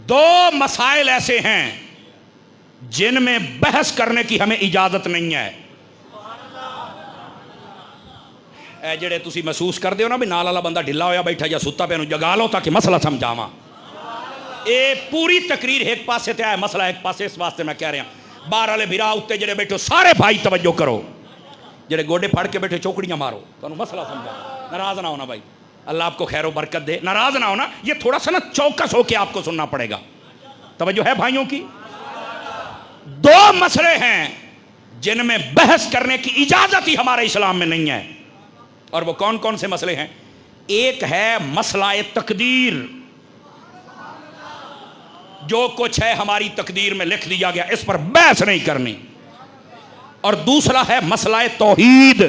दो मसाइल ऐसे हैं जिनमें बहस करने की हमें इजाजत नहीं है। ए जेड़े तुसी महसूस करते हो ना भी नाल वाला बंदा ढिला होया बैठा या सुता पे जगा लो ताकि मसला समझावा। ये पूरी तकरीर एक पासे ते है, मसला एक पासे। इस वास्ते मैं कह रहा बाहर वाले भिरा उत्ते जेड़े बैठो सारे भाई तवज्जो करो, जेड़े गोडे फाड़ के बैठे चौकड़ियां मारो, तुहानू मसला समझा। नाराज ना होना भाई, अल्लाह आपको खैर बरकत दे। नाराज ना होना, ये थोड़ा सा ना चौकस होके आपको सुनना पड़ेगा। तवज्जो है भाइयों की। दो मसले हैं जिनमें बहस करने की इजाजत ही हमारे इस्लाम में नहीं है। और वो कौन कौन से मसले हैं? एक है मसला तकदीर, जो कुछ है हमारी तकदीर में लिख दिया गया, इस पर बहस नहीं करनी। और दूसरा है मसला तौहीद,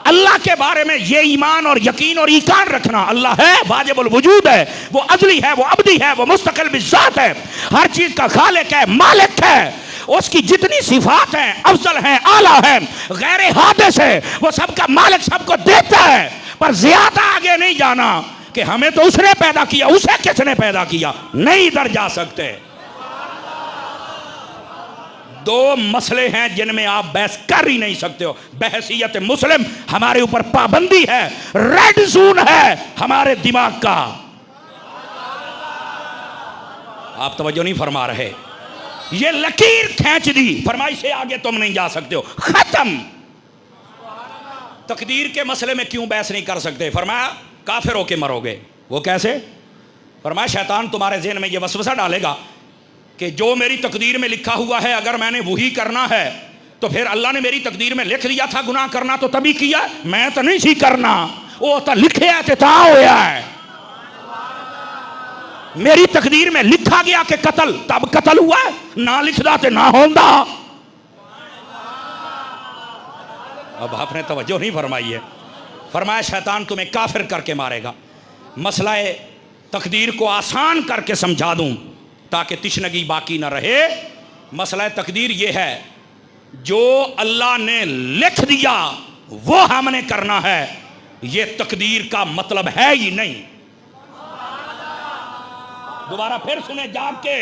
अल्लाह के बारे में ये ईमान और यकीन और ईकान रखना। अल्लाह है, वाजिबुल वजूद है, वो अजली है, वो अबदी है, वो मुस्तकिल बिज़ात है, हर चीज का खालिक है, मालिक है। उसकी जितनी सिफात हैं अफजल हैं, आला हैं, गैर हादिस है, वो सबका मालिक सबको देता है। पर ज्यादा आगे नहीं जाना कि हमें तो उसने पैदा किया, उसे किसने पैदा किया, नहीं इधर जा सकते। दो मसले हैं जिनमें आप बहस कर ही नहीं सकते हो। बहसियत मुस्लिम हमारे ऊपर पाबंदी है, रेड जोन है हमारे दिमाग का। आप तवज्जो नहीं फरमा रहे। ये लकीर खींच दी, फरमाई से आगे तुम नहीं जा सकते हो, खत्म। तकदीर के मसले में क्यों बहस नहीं कर सकते? फरमाया काफिर होके मरोगे। वो कैसे? फरमाया शैतान तुम्हारे ज़हन में ये वसवसा डालेगा कि जो मेरी तकदीर में लिखा हुआ है अगर मैंने वही करना है तो फिर अल्लाह ने मेरी तकदीर में लिख दिया था गुनाह करना तो तभी किया, मैं तो नहीं सी करना, वो तो लिखे है ता होया है। मेरी तकदीर में लिखा गया कि कत्ल, तब कत्ल हुआ है, ना लिखदा ते ना होंदा। अब आपने तवज्जो नहीं फरमाई है। फरमाया शैतान तुम्हें काफिर करके मारेगा। मसला तकदीर को आसान करके समझा दूं ताकि तिश्नगी बाकी ना रहे। मसला तकदीर ये है, जो अल्लाह ने लिख दिया वो हमने करना है, ये तकदीर का मतलब है ही नहीं। दोबारा फिर सुने जाग के,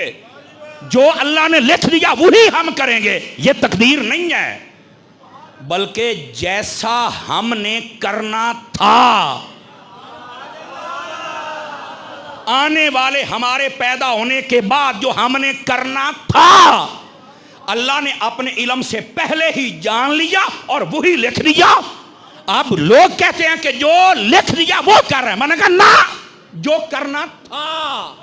जो अल्लाह ने लिख दिया वही हम करेंगे, ये तकदीर नहीं है, बल्कि जैसा हमने करना था, आने वाले हमारे पैदा होने के बाद जो हमने करना था अल्लाह ने अपने इल्म से पहले ही जान लिया और वही लिख दिया। अब लोग कहते हैं कि जो लिख दिया वो कर रहे हैं, मैंने कहा ना, जो करना था।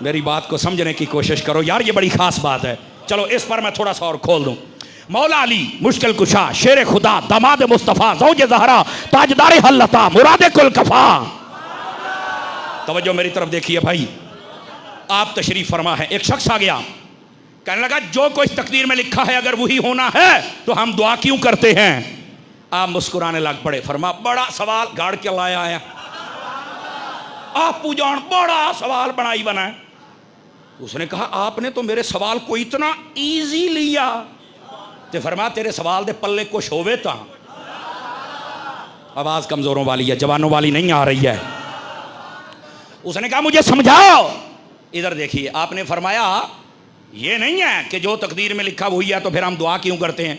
मेरी बात को समझने की कोशिश करो यार, ये बड़ी खास बात है। चलो इस पर मैं थोड़ा सा और खोल दूं। मौला अली मुश्किल कुशा, शेर खुदा, दामाद मुस्तफ़ा, ज़ौज ज़हरा, ताजदार हल्लता, मुराद कुल कफा। तवज्जो मेरी तरफ देखिए भाई, आप तशरीफ फरमा है। एक शख्स आ गया, कहने लगा जो कुछ तकदीर में लिखा है अगर वही होना है तो हम दुआ क्यों करते हैं? आप मुस्कुराने लग पड़े। फरमा बड़ा सवाल गाड़ के लाया है आप पूजान, बड़ा सवाल बनाई बना है। उसने कहा आपने तो मेरे सवाल को इतना इजी लिया। तो फरमा तेरे सवाल दे पल्ले कुछ होवे ता। आवाज कमजोरों वाली है, जवानों वाली नहीं आ रही है। उसने कहा मुझे समझाओ। इधर देखिए, आपने फरमाया ये नहीं है कि जो तकदीर में लिखा वही है तो फिर हम दुआ क्यों करते हैं।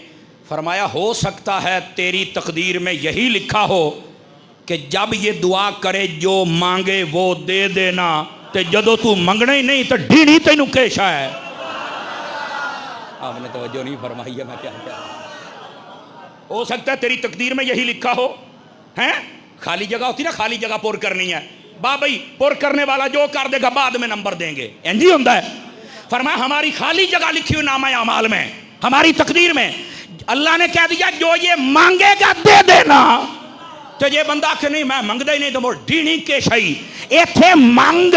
फरमाया हो सकता है तेरी तकदीर में यही लिखा हो कि जब ये दुआ करे जो मांगे वो दे देना, ते जदों तू मंगना ही नहीं तो ढीणी तेनू केशा है। आपने तवज्जो नहीं फरमाई है, मैं क्या हो सकता है तेरी तकदीर में यही लिखा हो। हैं खाली जगह होती ना, खाली जगह पुर करनी है, बा भाई पुर करने वाला जो कर देगा बाद में नंबर देंगे, इंज ही होता है। फरमाया हमारी खाली जगह लिखी हुई नामा अमाल में, हमारी तकदीर में अल्लाह ने कह दिया जो ये मांगेगा दे देना। तो ये बंदा आखे नहीं मैं मंगदा ही नहीं तो मोर ढीणी के शही इथे मंग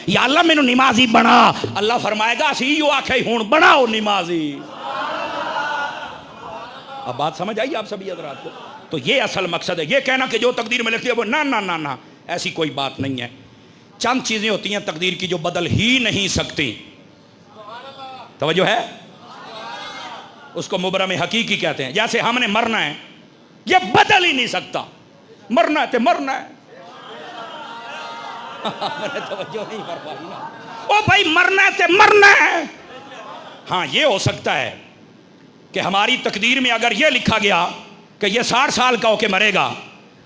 या अल्लाह मैनू निमाजी बना। अल्लाह फरमाएगा सी यो आखे हुण बनाओ निमाजी। अब बात समझ आई आप सभी हज़रात को? तो ये असल मकसद है। ये कहना कि जो तकदीर में लिखती है वो ना ना ना ना, ऐसी कोई बात नहीं है। चंद चीजें होती हैं तकदीर की जो बदल ही नहीं सकती। तवज्जो है? उसको मुबरम हकीकी कहते हैं। जैसे हमने मरना है, ये बदल ही नहीं सकता, मरना है तो मरना है। मैंने तवज्जो नहीं फरमाई ना। ओ भाई मरना है तो मरना है। हाँ ये हो सकता है कि हमारी तकदीर में अगर ये लिखा गया कि ये 60 साल का होके मरेगा,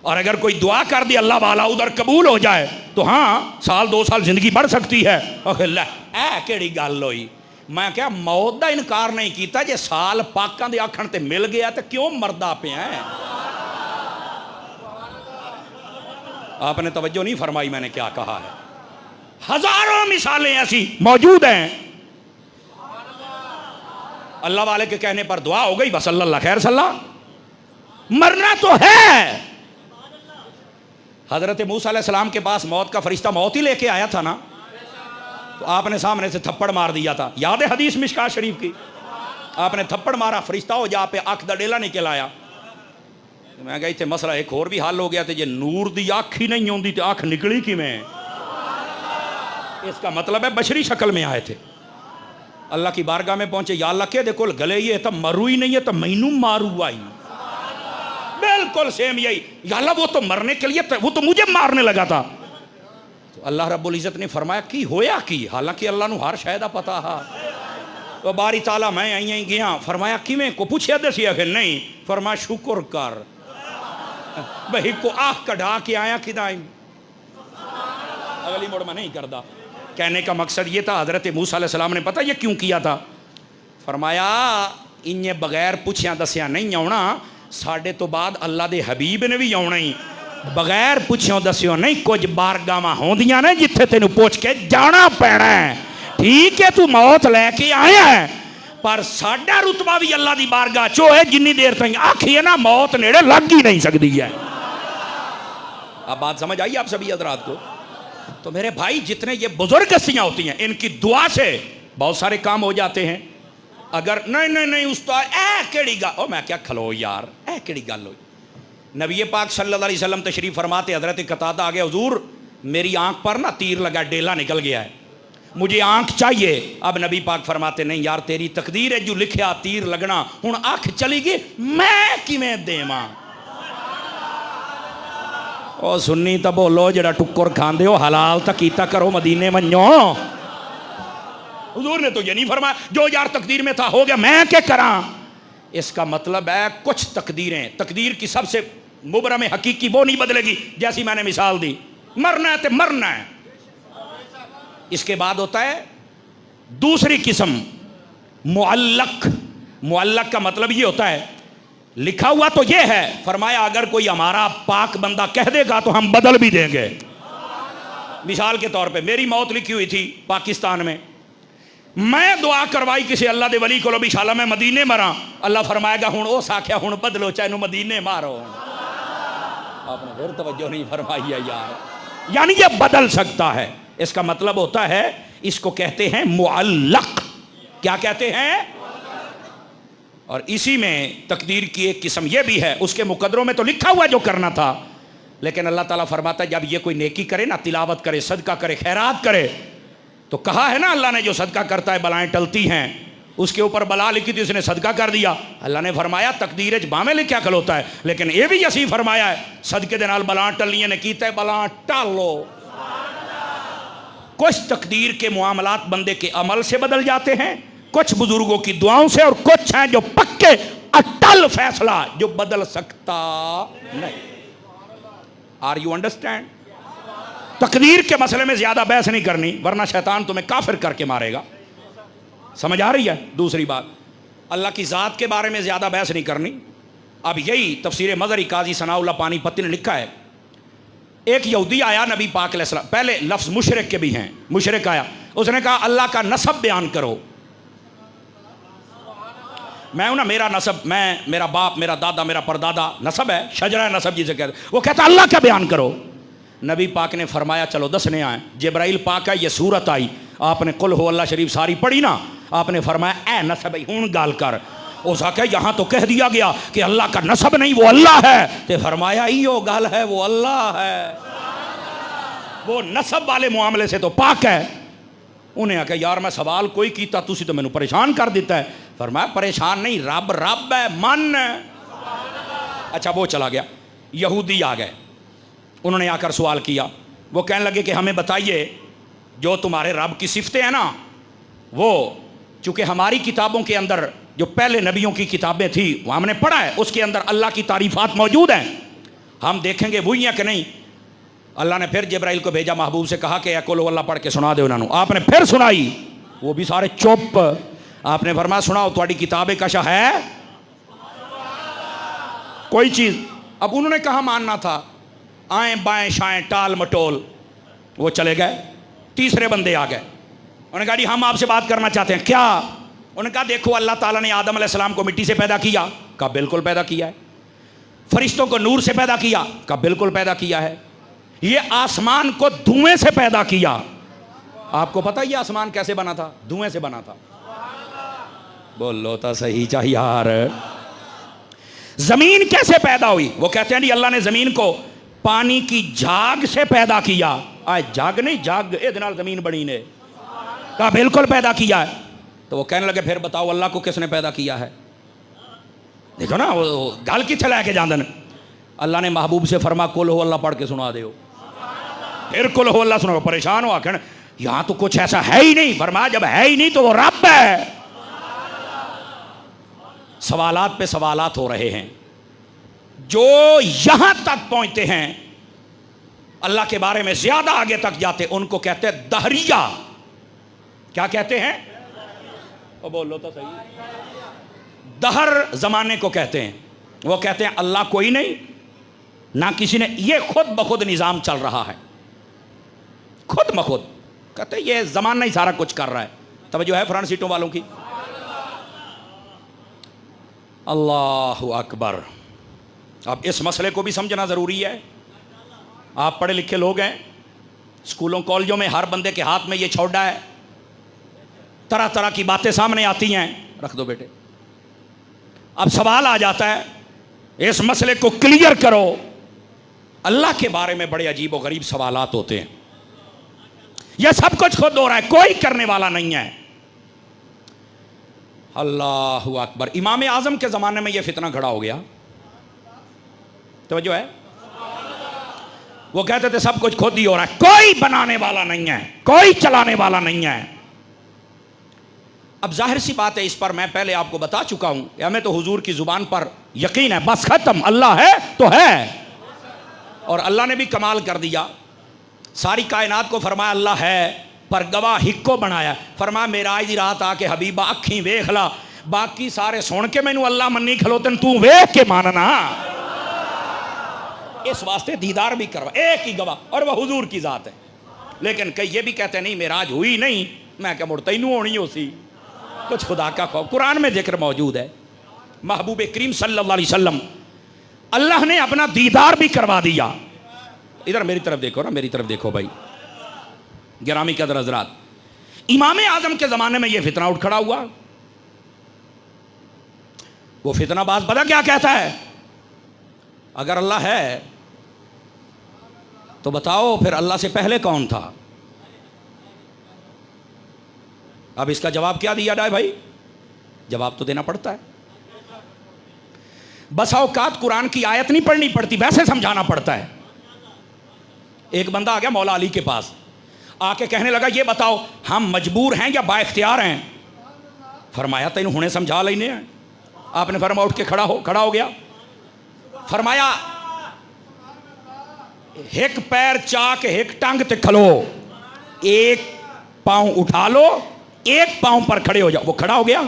और अगर कोई दुआ कर दी अल्लाह वाला उधर कबूल हो जाए तो हाँ साल 2 साल जिंदगी बढ़ सकती है। केड़ी गल होई, मैं क्या मौत का इनकार नहीं किया, जे साल पाकां दे आखण ते मिल गया तो क्यों मरदा पिया है। आपने तवज्जो नहीं फरमाई मैंने क्या कहा है। हजारों मिसालें ऐसी मौजूद हैं। अल्लाह वाले के कहने पर दुआ हो गई, बस अल्लाह खैर सल्ला। मरना तो है। हजरत मूसा अलैहिस्सलाम के पास मौत का फरिश्ता मौत ही लेके आया था ना, तो आपने सामने से थप्पड़ मार दिया था। याद है हदीस मिशकात शरीफ की, आपने थप्पड़ मारा, फरिश्ता हो जा पे अख दा डेला निकल आया। तो मैं कहा इतने मसला एक और भी हल हो गया, तो जे नूर दी अख ही नहीं आती तो अख निकली किवें। इसका मतलब है बशरी शक्ल में आए थे। अल्लाह की बारगाह में पहुंचे, या अल्लाह के देखो गले ये तो मरू ही नहीं है तो मैनू मारू आई। बिल्कुल सेम यही, या अल्लाह वो तो मरने के लिए वो तो मुझे मारने लगा था। तो अल्लाह रब्बुल इज्जत ने फरमाया की होया की, हालांकि अल्लाह नू हर शायद पता हा। तो बारी ताला मैं आई गया, फरमाया किवें को पूछे दसिया कि नहीं, फरमाया शुक्र कर भाई को आख कढ़ा के आया कि अगली मोड़ में नहीं करदा। कहने का मकसद ये था, हजरत मूसा अलैहिस्सलाम ने पता ये क्यों किया था, फरमाया इन्हें बगैर पूछया दसिया नहीं आना, साढ़े तो बाद अल्लाह दे हबीब ने भी आना ही, बगैर पुछियों दसियो नहीं। कुछ बारगावां होंदियां ने जिथे तेनू पुछ के जाना पैना है। ठीक है तू मौत लैके आया है, पर साडा रुतबा भी अल्लाह दी बारगाह चो है, जिन्नी देर तक आखिए ना मौत नेड़े लग ही नहीं सकती है। अब बात समझ आई आप सभी हजरात को। तो मेरे भाई जितने ये बुजुर्ग हस्तियां होती हैं, इनकी दुआ से बहुत सारे काम हो जाते हैं। अगर नहीं नहीं नहीं उस्ताद ए केड़ी गल, ओ मैं क्या खलो यार ए केड़ी गल हुई। नबी पाक सल्लल्लाहु अलैहि वसल्लम तशरीफ फरमाते, हजरत कतादा आ गया, हुजूर मेरी आंख पर ना तीर लगा, डेला निकल गया है, मुझे आंख चाहिए। अब नबी पाक फरमाते नहीं यार तेरी तकदीर है जो लिखिया तीर लगना, हुण आंख चली गई मैं किवें देवां। ओ सुन्नी तो बोलो जरा टुक्कर खांदे हो, हलाल तो कीता करो, मदीने मन्नो। हुजूर ने तो ये नहीं फरमाया जो यार तकदीर में था हो गया मैं क्या करा। इसका मतलब है कुछ तकदीरें, तकदीर की सबसे मुबरम हकीकी वो नहीं बदलेगी, जैसी मैंने मिसाल दी, मरना है तो मरना है। इसके बाद होता है दूसरी किस्म मुअल्लक। मुअल्लक का मतलब ये होता है लिखा हुआ तो ये है, फरमाया अगर कोई हमारा पाक बंदा कह देगा तो हम बदल भी देंगे। मिसाल के तौर पे मेरी मौत लिखी हुई थी पाकिस्तान में, मैं दुआ करवाई किसी अल्लाह दे वली को भी शाला मैं मदीने मरा, अल्लाह फरमाएगा हुण उस आख्या हुण बदलो चाहे मदीने मारो। आपने फिर तवज्जो नहीं फरमाई है यार, यानी ये बदल सकता है। इसका मतलब होता है इसको कहते हैं मुअल्लक। क्या कहते हैं? और इसी में तकदीर की एक किस्म यह भी है, उसके मुकद्दरों में तो लिखा हुआ जो करना था, लेकिन अल्लाह ताला फरमाता है जब ये कोई नेकी करे ना, तिलावत करे, सदका करे, खैरात करे, तो कहा है ना अल्लाह ने जो सदका करता है बलाएं टलती हैं, उसके ऊपर बला लिखी थी उसने सदका कर दिया। अल्लाह ने फरमाया तकदीर च बावें लिखा खलोता है, लेकिन ये भी असी फरमाया है सदके दे नाल बलां टलियां ने कीता है, बलां टालो। कुछ तकदीर के मामलात बंदे के अमल से बदल जाते हैं, कुछ बुजुर्गों की दुआओं से, और कुछ हैं जो पक्के अटल फैसला जो बदल सकता नहीं। Are you understand? तकदीर के मसले में ज्यादा बहस नहीं करनी, वरना शैतान तुम्हें काफिर करके मारेगा। समझ आ रही है? दूसरी बात, अल्लाह की ज़ात के बारे में ज्यादा बहस नहीं करनी। अब यही तफसीर मज़री काजी सनाउल्लाह पानीपति ने लिखा है, एक यहूदी आया नबी पाक अलैहिस्सलाम, पहले लफ्ज मुशरिक के भी हैं, मुशरिक आया, उसने कहा अल्लाह का नसब बयान करो। मैं हूं ना, मेरा नसब, मैं, मेरा बाप, मेरा दादा, मेरा परदादा नसब है, शजरा नसब जिसे कहते, वो कहता अल्लाह का बयान करो। नबी पाक ने फरमाया चलो दसने आए। जिब्राइल पाक है, ये सूरत आई, आपने कुल हो अल्लाह शरीफ सारी पढ़ी ना, आपने फरमाया ए नसब हूं गाल कर। उस आके यहाँ तो कह दिया गया कि अल्लाह का नसब नहीं वो अल्लाह है, तो फरमाया इयो गाल है वो अल्लाह है, वो नसब वाले मामले से तो पाक है। उन्हें आके यार मैं सवाल कोई कीता तुसी तो मैनू परेशान कर दिता है। फरमाया परेशान नहीं, रब रब है, मन है। अच्छा वो चला गया, यहूदी आ गए, उन्होंने आकर सवाल किया वो कहने लगे कि हमें बताइए जो तुम्हारे रब की सिफतें हैं ना, वो चूँकि हमारी किताबों के अंदर जो पहले नबियों की किताबें थी वो हमने पढ़ा है, उसके अंदर अल्लाह की तारीफ़ात मौजूद हैं, हम देखेंगे वही हैं कि नहीं। अल्लाह ने फिर जिब्राइल को भेजा, महबूब से कहा कि कुल अल्लाह पढ़ के सुना दो उन्होंने। आपने फिर सुनाई, वो भी सारे चुप। आपने फरमाया सुनाओ तुम्हारी किताब कशा है कोई चीज़। अब उन्होंने कहा मानना था, आए बाएं शाएं टाल मटोल, वो चले गए। तीसरे बंदे आ गए, उन्होंने कहा जी हम आपसे बात करना चाहते हैं। क्या? उन्होंने कहा देखो अल्लाह ताला ने आदम अलैहिस्सलाम को मिट्टी से पैदा किया। कहा बिल्कुल पैदा किया है। फरिश्तों को नूर से पैदा किया। कहा बिल्कुल पैदा किया है। ये आसमान को धुएं से पैदा किया। आपको पता है ये आसमान कैसे बना था? धुएं से बना था। बोलो तो सही चाहिए यार। जमीन कैसे पैदा हुई? वो कहते हैं जी अल्लाह ने जमीन को पानी की झाग से पैदा किया। आज झाग नहीं, झाग ए नाल जमीन बनी ने। कहा बिल्कुल पैदा किया है। तो वो कहने लगे फिर बताओ अल्लाह को किसने पैदा किया है? देखो ना वो गल किथे लैके जांदन। अल्लाह ने महबूब से फरमा कुल हो अल्लाह पढ़ के सुना दो। फिर कुल हो अल्लाह सुना। परेशान हो, आखिर यहां तो कुछ ऐसा है ही नहीं। फरमाया जब है ही नहीं तो वो रब है। सवालात पे सवालात हो रहे हैं। जो यहां तक पहुंचते हैं अल्लाह के बारे में ज्यादा आगे तक जाते, उनको कहते हैं दहरिया। क्या कहते हैं? वो बोलो तो सही। दहर जमाने को कहते हैं। वो कहते हैं अल्लाह कोई नहीं ना किसी ने, ये खुद ब खुद निज़ाम चल रहा है, खुद ब खुद। कहते हैं ये जमाना ही सारा कुछ कर रहा है। तवज्जो है फ्रंट सीटों वालों की? अल्लाहु अकबर। अब इस मसले को भी समझना ज़रूरी है। आप पढ़े लिखे लोग हैं, स्कूलों कॉलेजों में हर बंदे के हाथ में ये छोड़ा है, तरह तरह की बातें सामने आती हैं। रख दो बेटे। अब सवाल आ जाता है, इस मसले को क्लियर करो। अल्लाह के बारे में बड़े अजीब और गरीब सवालात होते हैं। यह सब कुछ खुद हो रहा है, कोई करने वाला नहीं है। अल्लाहु अकबर। इमाम आजम के ज़माने में यह फितना खड़ा हो गया। तो जो है वो कहते थे सब कुछ खुद ही हो रहा है, कोई बनाने वाला नहीं है, कोई चलाने वाला नहीं है। अब जाहिर सी बात है, इस पर मैं पहले आपको बता चुका हूं, हमें तो हुजूर की जुबान पर यकीन है, बस खत्म। अल्लाह है तो है। और अल्लाह ने भी कमाल कर दिया। सारी कायनात को फरमाया अल्लाह है, पर गवाह हिक्को बनाया। फरमाया मेराज दी रात आके हबीबा अखी वेख ला, बाकी सारे सुन के मैनू अल्लाह मन्नी खलोतन, तू वेख के मानना। इस वास्ते दीदार भी करवा, एक ही गवाह, और वह हुजूर की जात है। लेकिन कई ये भी कहते नहीं मेराज हुई नहीं। मैं क्या मुड़ तैनू होनी हो सी, कुछ खुदा का खौफ। कुरान में जिक्र मौजूद है। महबूब करीम सल्लल्लाहु अलैहि वसल्लम अल्लाह ने अपना दीदार भी करवा दिया। इधर मेरी तरफ देखो ना, मेरी तरफ देखो भाई गिरामी कदर हजरात। इमाम आजम के ज़माने में यह फितना उठ खड़ा हुआ। वो फितनाबाज पता क्या कहता है? अगर अल्लाह है तो बताओ फिर अल्लाह से पहले कौन था? अब इसका जवाब क्या दिया जाए भाई? जवाब तो देना पड़ता है। बस औकात कुरान की आयत नहीं पढ़नी पड़ती, वैसे समझाना पड़ता है। एक बंदा आ गया मौला अली के पास, आके कहने लगा ये बताओ हम मजबूर हैं या बाइख्तियार हैं? फरमाया तेन हुणे समझा लेने हैं। आपने फरमाया उठ के खड़ा हो गया। फरमाया एक पैर चाक एक टंग ते खलो, एक पांव उठा लो, एक पांव पर खड़े हो जाओ। वो खड़ा हो गया।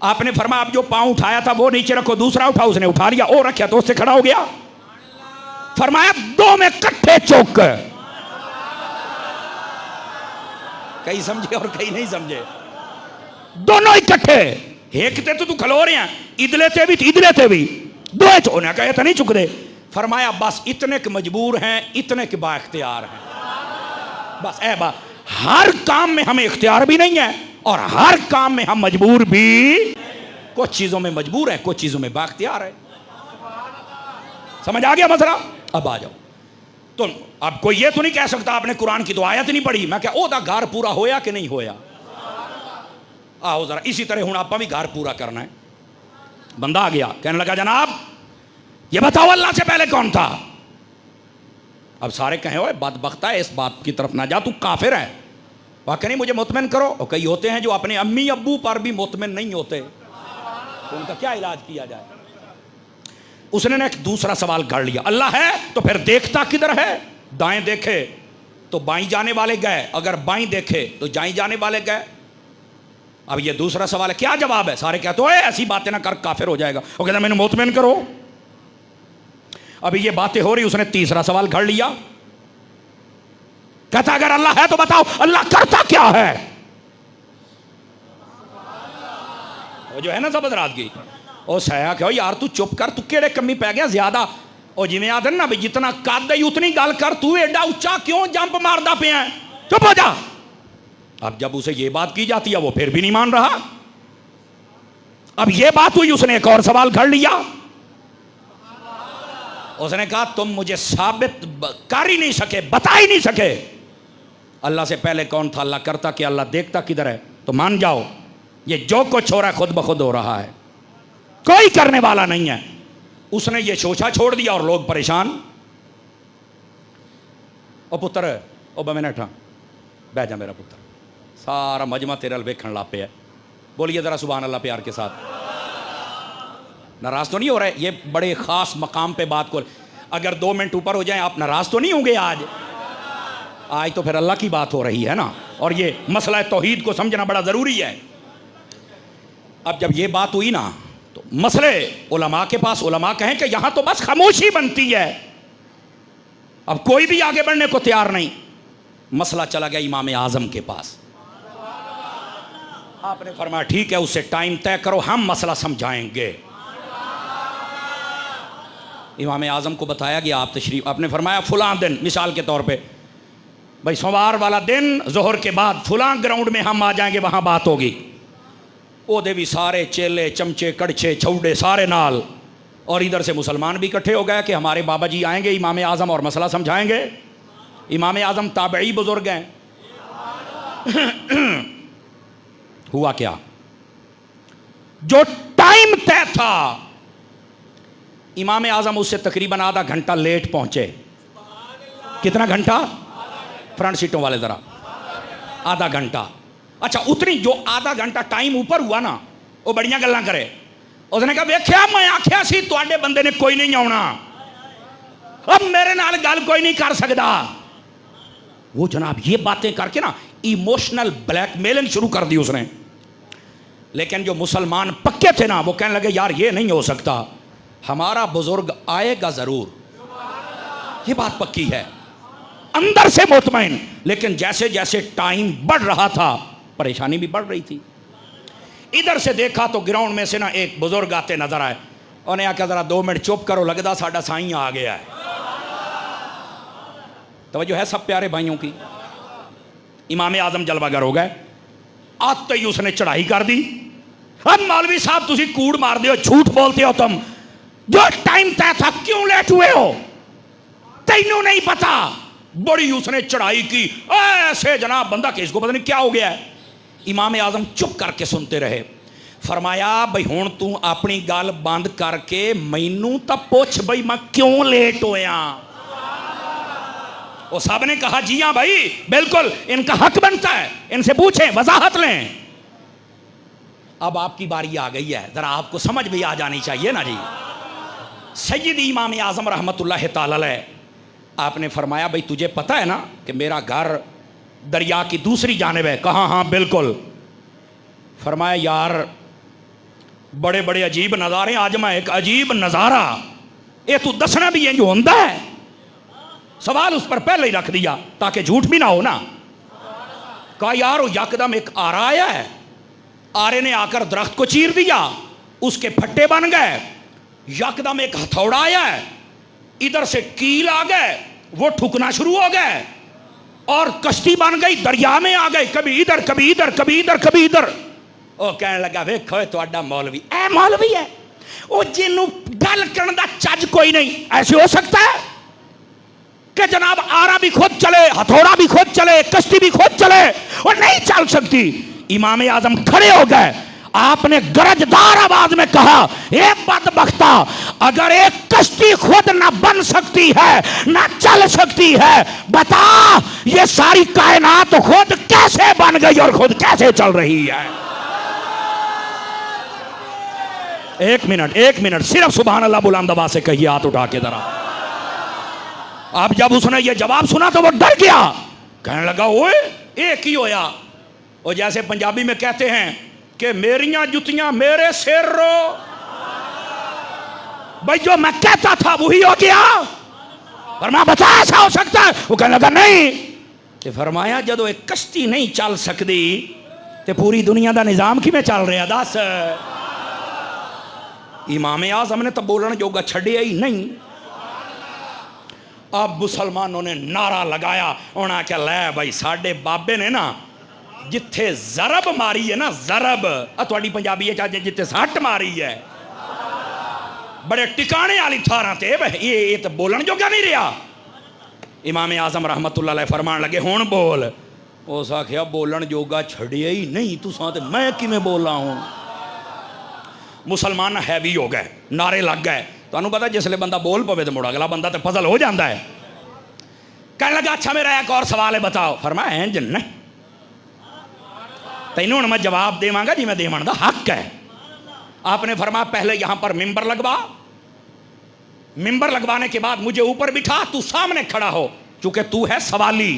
आपने फरमाया अब जो पांव उठाया था वो नीचे रखो, दूसरा उठाओ। उसने उठा लिया, और रखा तो उससे खड़ा हो गया। फरमाया दो में कट्ठे चौक। कई समझे और कई नहीं समझे, दोनों इकट्ठे। एक ते तो तू खलो रहे हैं, इदले ते भी दो होने का तो नहीं चुक दे। फरमाया बस इतने के मजबूर हैं, इतने के बाख्तियार हैं। बस ऐ बात, हर काम में हमें इख्तियार भी नहीं है और हर काम में हम मजबूर भी। कुछ चीजों में मजबूर है, कुछ चीजों में बाख्तियार है। समझ आ गया मसला? अब आ जाओ। तो अब कोई ये तो नहीं कह सकता आपने कुरान की तो आयत नहीं पढ़ी। मैं क्या ओदा घर पूरा होया कि नहीं होया? आओ जरा इसी तरह हूं आप भी घर पूरा करना है। बंदा आ गया, कहने लगा जनाब ये बताओ अल्लाह से पहले कौन था? अब सारे कहें ओए बदबख्ता है, इस बात की तरफ ना जा, तू काफिर है। वह कहीं मुझे मुतमिन करो। और कई होते हैं जो अपने अम्मी अब्बू पर भी मुतमिन नहीं होते, तो उनका क्या इलाज किया जाए। उसने ना एक दूसरा सवाल कर लिया, अल्लाह है तो फिर देखता किधर है? दाएं देखे तो बाईं जाने वाले गए, अगर बाईं देखे तो जाईं जाने वाले गए। अब ये दूसरा सवाल है, क्या जवाब है? सारे कहते हो ऐसी बातें ना कर, काफिर हो जाएगा। वो कहता मैंने मुतमिन करो। अभी ये बातें हो रही, उसने तीसरा सवाल कर लिया, कहता अगर अल्लाह है तो बताओ अल्लाह करता क्या है? वो जो है ना सब रात की, ओ सया कहो यार तू चुप कर, तू केड़े कमी पै गया ज्यादा। और जिमें आदर ना भी जितना कद है उतनी गल कर, तू एडा उच्चा क्यों जंप मारदा पिया है? चुप हो जा। अब जब उसे ये बात की जाती है वो फिर भी नहीं मान रहा। अब ये बात हुई, उसने एक और सवाल कर लिया। उसने कहा तुम मुझे साबित कर ही नहीं सके, बता ही नहीं सके अल्लाह से पहले कौन था, अल्लाह करता कि अल्लाह देखता किधर है। तो मान जाओ ये जो कुछ हो रहा है खुद ब खुद हो रहा है, कोई करने वाला नहीं है। उसने ये शोशा छोड़ दिया और लोग परेशान। ओ पुत्र ओ बमिनट बह जा मेरा पुत्र, सारा मजमा तेरे वेखण ला पे है। बोलिए जरा सुभान अल्लाह प्यार के साथ। नाराज तो नहीं हो रहे? ये बड़े खास मकाम पे बात को, अगर 2 मिनट ऊपर हो जाए आप नाराज तो नहीं होंगे? आज तो फिर अल्लाह की बात हो रही है ना, और ये मसला तौहीद को समझना बड़ा जरूरी है। अब जब ये बात हुई ना तो मसले उलमा के पास, उलमा कहें कि यहां तो बस खामोशी बनती है, अब कोई भी आगे बढ़ने को तैयार नहीं। मसला चला गया इमाम आजम के पास। आपने फरमाया ठीक है, उससे टाइम तय करो, हम मसला समझाएंगे। इमाम आजम को बताया गया, आप तशरीफ, आपने फरमाया फुलां दिन, मिसाल के तौर पे भाई सोमवार वाला दिन जोहर के बाद फुलां ग्राउंड में हम आ जाएंगे, वहां बात होगी। ओदे भी सारे चेले चमचे कड़छे छौड़े सारे नाल, और इधर से मुसलमान भी इकट्ठे हो गए कि हमारे बाबा जी आएंगे इमाम आजम और मसला समझाएंगे। इमाम आजम ताबई बुजुर्ग हैं। हुआ क्या, जो टाइम तय था इमाम आजम उससे तकरीबन आधा घंटा लेट पहुंचे। कितना घंटा? फ्रंट सीटों वाले जरा, आधा घंटा। अच्छा उतनी जो आधा घंटा टाइम ऊपर हुआ ना, वो बड़ियां गल्लां करे। उसने कहा वेख्या मैं आख्या सी तुहाडे बंदे ने कोई नहीं आना, अब मेरे नाल गल कोई नहीं कर सकता। वो जनाब ये बातें करके ना इमोशनल ब्लैकमेलिंग शुरू कर दी उसने। लेकिन जो मुसलमान पक्के थे ना, वो कहने लगे यार ये नहीं हो सकता, हमारा बुजुर्ग आएगा जरूर, ये बात पक्की है, अंदर से मुतमईन। लेकिन जैसे जैसे टाइम बढ़ रहा था परेशानी भी बढ़ रही थी। इधर से देखा तो ग्राउंड में से ना एक बुजुर्ग आते नजर आए। उन्हें आख्या जरा 2 मिनट चुप करो, लगता साडा साईं आ गया है। तवज्जो है सब प्यारे भाइयों की। इमाम आजम जलवागर हो गए, आते ही उसने चढ़ाई कर दी। अब मौलवी साहब तुसी कूड़ मारते हो, झूठ बोलते हो, तुम जो टाइम तय था क्यों लेट हुए हो, तेनू नहीं पता। बड़ी उसने चढ़ाई की, ऐसे जनाब बंदा कि इसको पता नहीं क्या हो गया है। इमाम आजम चुप करके सुनते रहे। फरमाया भाई हुण तू अपनी गल बंद करके मैनू तो पुछ भाई मैं क्यों लेट होया। वो सब ने कहा जी हाँ भाई बिल्कुल, इनका हक बनता है, इनसे पूछें, वजाहत लें। अब आपकी बारी आ गई है, जरा आपको समझ भी आ जानी चाहिए ना जी। सैयद इमाम आजम रहमतुल्लाह तआला अलैह, आपने फरमाया भाई तुझे पता है ना कि मेरा घर दरिया की दूसरी जानिब है? कहा हाँ बिल्कुल। फरमाया यार बड़े बड़े अजीब नज़ारे, आज मैं एक अजीब नज़ारा, ये तू दसना भी इंज होंदा है? सवाल उस पर पहले ही रख दिया ताकि झूठ भी ना हो ना। कहा यार वो यकदम एक आरा आया है, आरे ने आकर दरख्त को चीर दिया, उसके फट्टे बन गए। यकदम एक हथौड़ा आया है, इधर से कील आ गए, वो ठुकना शुरू हो गए और कश्ती बन गई, दरिया में आ गई, कभी इधर कभी इधर कभी इधर कभी इधर। वो कहने लगा वेखो तुहाडा मौलवी ए मौलवी है, वो जिन्हों गल करने दा चज कोई नहीं। ऐसे हो सकता है कि जनाब आरा भी खुद चले, हथौड़ा भी खुद चले, कश्ती भी खुद चले, और नहीं चल सकती। इमाम आजम खड़े हो गए, आपने गरजदार आवाज में कहा, ए बदबख्ता, अगर एक कश्ती खुद ना बन सकती है ना चल सकती है, बता ये सारी कायनात खुद कैसे बन गई और खुद कैसे चल रही है। एक मिनट सिर्फ सुभान अल्लाह बुलंद आवाज से कहिए, हाथ उठा के जरा। अब जब उसने ये जवाब सुना तो वो डर गया, कहने लगा ओए एक ही होया। और जैसे पंजाबी में कहते हैं कि मेरियां जुतियां मेरे सिर रो, भाई जो मैं कहता था वही हो गया। फरमाया बता ऐसा हो सकता है? वो कहने लगा नहीं। तो फरमाया जदों एक कश्ती नहीं चल सकती तो पूरी दुनिया का निजाम किवें चल रहा? दस। इमाम आज़म ने तो बोलने जोगा छड़िया ही नहीं। अब मुसलमानों ने नारा लगाया, उन्हें क्या लै भाई साडे बाबे ने ना जिथे जरब मारी है ना, जरब थोड़ी पंजाबी है चाहे जिथे सट मारी है, बड़े टिकाने वाली थारां ते ये तो बोलन जोगा नहीं रहा। इमाम आज़म रहमतुल्लाह अलैह फरमान लगे हुण बोल। उस आखिया बोलन जोगा छड़िया ही नहीं, तुसां ते मैं किवें बोला हूँ। मुसलमान हैवी हो गए, नारे लग गए। तुहानू पता जिसले बंदा बोल पवे तो मुड़ अगला बंदा तो पजल हो जाता है। कहने लगा अच्छा मेरा एक और सवाल है बताओ। फरमाया इंज नहीं, तैनू हुण मैं जवाब देवांगा जी मैं देवन दा हक है। आपने फरमाया पहले यहां पर मिंबर लगवा, मिंबर लगवाने के बाद मुझे ऊपर बिठा, तू सामने खड़ा हो, चूंकि तू है सवाली,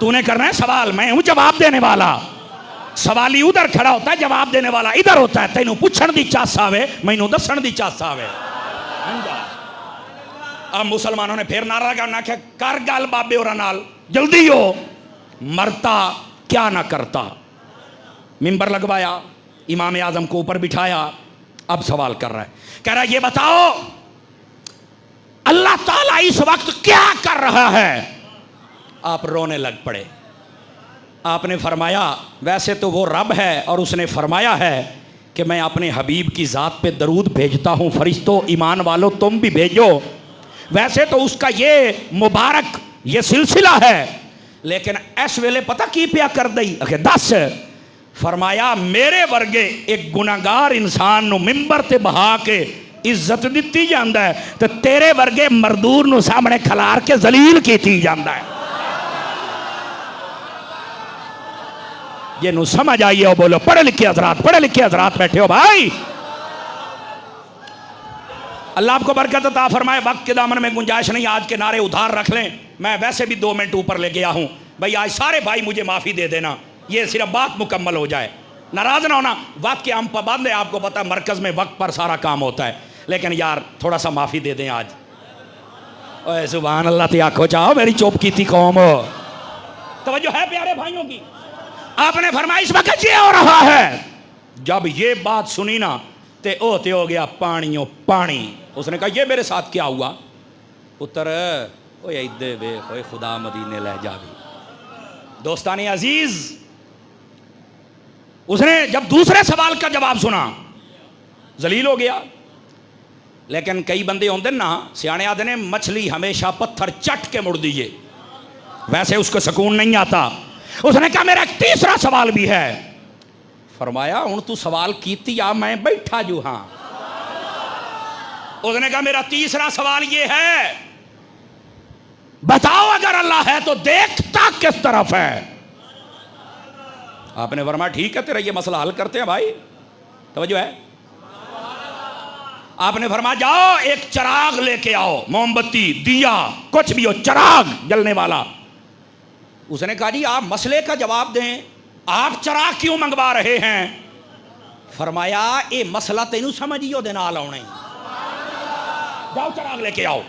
तूने करना है सवाल, मैं हूं जवाब देने वाला। सवाली उधर खड़ा होता है, जवाब देने वाला इधर होता है। तेनू पुछण दी चास आवे, मैनू दसण दी चास आवे। अब मुसलमानों ने फिर नारा लगा, ना कर गल बाबे और नाल, जल्दी हो, मरता क्या ना करता। मिंबर लगवाया, इमाम आजम को ऊपर बिठाया। अब सवाल कर रहा है, कह रहा है ये बताओ अल्लाह ताला इस वक्त क्या कर रहा है? आप रोने लग पड़े। आपने फरमाया वैसे तो वो रब है और उसने फरमाया है कि मैं अपने हबीब की ज़ात पे दरूद भेजता हूँ, फरिश्तों ईमान वालों तुम भी भेजो। वैसे तो उसका ये मुबारक ये सिलसिला है, लेकिन इस वेले पता की पिया कर दई? अखे दस। फरमाया मेरे वर्गे एक गुनाहगार इंसान नु मिंबर ते बहा के इज्जत दी जाता है, तो तेरे वर्गे मरदूर नु सामने खलार के जलील की जाता है। ये नु समझ आइए हो, बोलो पढ़े लिखे हजरात बैठे हो भाई। अल्लाह आपको बरकत अता फरमाए। वक्त के दामन में गुंजाइश नहीं, आज के नारे उधार रख लें। मैं वैसे भी 2 मिनट ऊपर ले गया हूं भाई, आज सारे भाई मुझे माफ़ी दे देना, ये सिर्फ बात मुकम्मल हो जाए, नाराज ना होना। वक्त के हम पाबंद है, आपको पता है मरकज़ में वक्त पर सारा काम होता है, लेकिन यार थोड़ा सा माफ़ी दे दें आज। ओए सुभान अल्लाह ते आखो चाहो मेरी चुप की थी कौम। तवज्जो है प्यारे भाइयों की। आपने फरमाया इस वक्त ये हो रहा है। जब ये बात सुनी ना ते होते हो गया पानियों पानी। उसने कहा ये मेरे साथ क्या हुआ? पुत्र ओए इदे वेख, ओए खुदा मदीने ले जावे। दोस्तानी अजीज, उसने जब दूसरे सवाल का जवाब सुना जलील हो गया। लेकिन कई बंदे होंगे ना, सियाने आदे ने मछली हमेशा पत्थर चट के मुड़ दीजिए, वैसे उसको सुकून नहीं आता। उसने कहा मेरा एक तीसरा सवाल भी है। फरमाया हुण तू सवाल कीती आ, मैं बैठा जू हाँ। उसने कहा मेरा तीसरा सवाल ये है, बताओ अगर अल्लाह है तो देखता किस तरफ है? आपने फरमाया ठीक है तेरा ये मसला हल करते हैं भाई, तवज्जो है। आपने फरमाया जाओ एक चिराग लेके आओ, मोमबत्ती दिया कुछ भी हो, चिराग जलने वाला। उसने कहा जी आप मसले का जवाब दें, आप चिराग क्यों मंगवा रहे हैं? फरमाया ये मसला तेनू समझियो दे नाल आउणे, जाओ चिराग लेके आओ।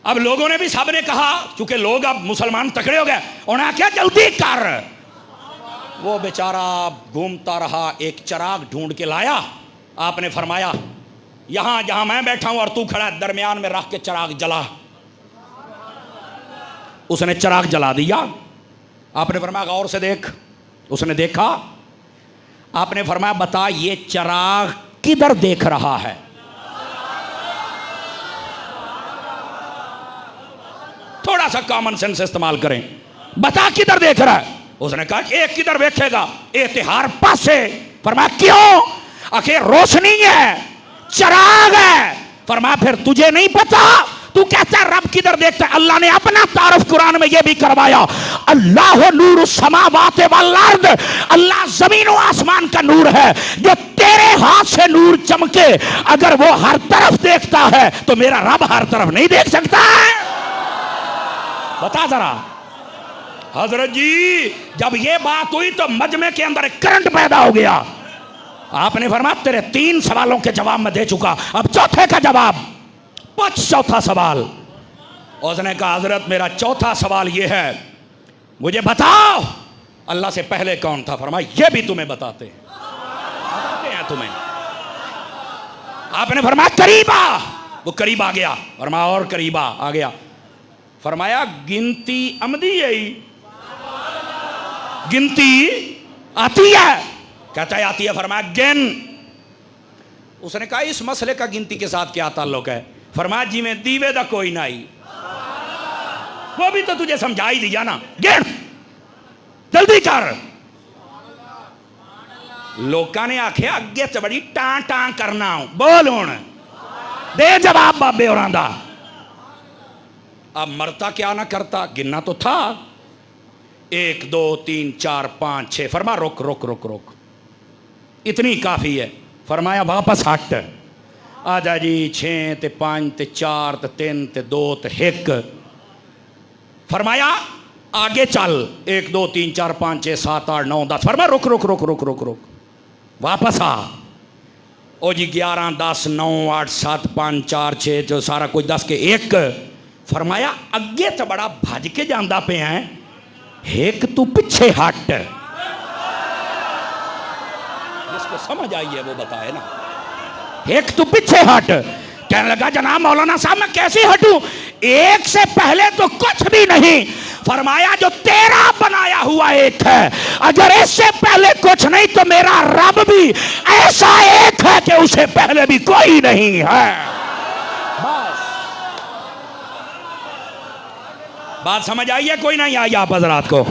अब लोगों ने भी सब ने कहा, क्योंकि लोग अब मुसलमान तकड़े हो गए, उन्हें क्या जल्दी कर। वो बेचारा घूमता रहा, एक चिराग ढूंढ के लाया। आपने फरमाया यहां जहां मैं बैठा हूं और तू खड़ा, दरमियान में रख के चिराग जला। उसने चिराग जला दिया। आपने फरमाया गौर से देख। उसने देखा। आपने फरमाया बता ये चिराग किधर देख रहा है? थोड़ा सा कॉमन सेंस इस्तेमाल करें, बता किधर देख रहा है? उसने कहा एक किधर देखेगा, एतिहार पासे। फरमाया क्यों? आखिर रोशनी है, चिराग है। फरमाया फिर तुझे नहीं पता? तू कहता है रब किधर देखता है? अल्लाह ने अपना तारुफ कुरान में यह भी करवाया, अल्लाह नूर समावात वल अर्द, अल्लाह जमीन और आसमान का नूर है। जो तेरे हाथ से नूर चमके, अगर वो हर तरफ देखता है तो मेरा रब हर तरफ नहीं देख सकता है? बता जरा। हजरत जी जब ये बात हुई तो मजमे के अंदर एक करंट पैदा हो गया। आपने फरमाया तेरे 3 सवालों के जवाब मैं दे चुका, अब चौथे का जवाब। चौथा सवाल। उसने कहा हजरत मेरा चौथा सवाल यह है, मुझे बताओ अल्लाह से पहले कौन था? फरमाया ये भी तुम्हें बताते हैं तुम्हें। आपने फरमाया करीबा। वो करीब आ गया। फरमाया और करीबा आ गया। फरमाया गिनती अमदी है, गिनती आती है? कहता है आती है। फरमाया गिन। उसने कहा इस मसले का गिनती के साथ क्या ताल्लुक है? फरमाया जी में दीवे दा कोई नहीं। वो भी तो तुझे समझा ही दिया ना, गिन जल्दी कर। लोकां ने आखिया अगे च बड़ी टां टां करना, बोल हुण दे जवाब बाबे होरां दा। अब मरता क्या ना करता, गिनना तो था 1 2 3 4 5 6। फरमाया रुक रुक रुक रुक, इतनी काफी है। फरमाया वापस हट, आजा जी 6 ते 5 ते 4 ते 3 ते 2 ते 1। फरमाया आगे चल 1 2 3 4 5 6 7 8 9 10। फरमाया रुक रुक रुक रुक रुक रुक, वापस आ। ओ जी 11 10 9 8 7 5 4 6 जो सारा कुछ 10 के 1। फरमाया अगे तो बड़ा भज के जाता पे है, एक तू पीछे हट। जिसको समझ आई है वो बताए ना। एक तू पीछे हट। कहने लगा जनाब मौलाना साहब मैं कैसे हटूं? एक से पहले तो कुछ भी नहीं। फरमाया जो तेरा बनाया हुआ एक है, अगर इससे पहले कुछ नहीं तो मेरा रब भी ऐसा एक है कि उसे पहले भी कोई नहीं है। बस बात समझ आई है? कोई नहीं आई आप हजरात को?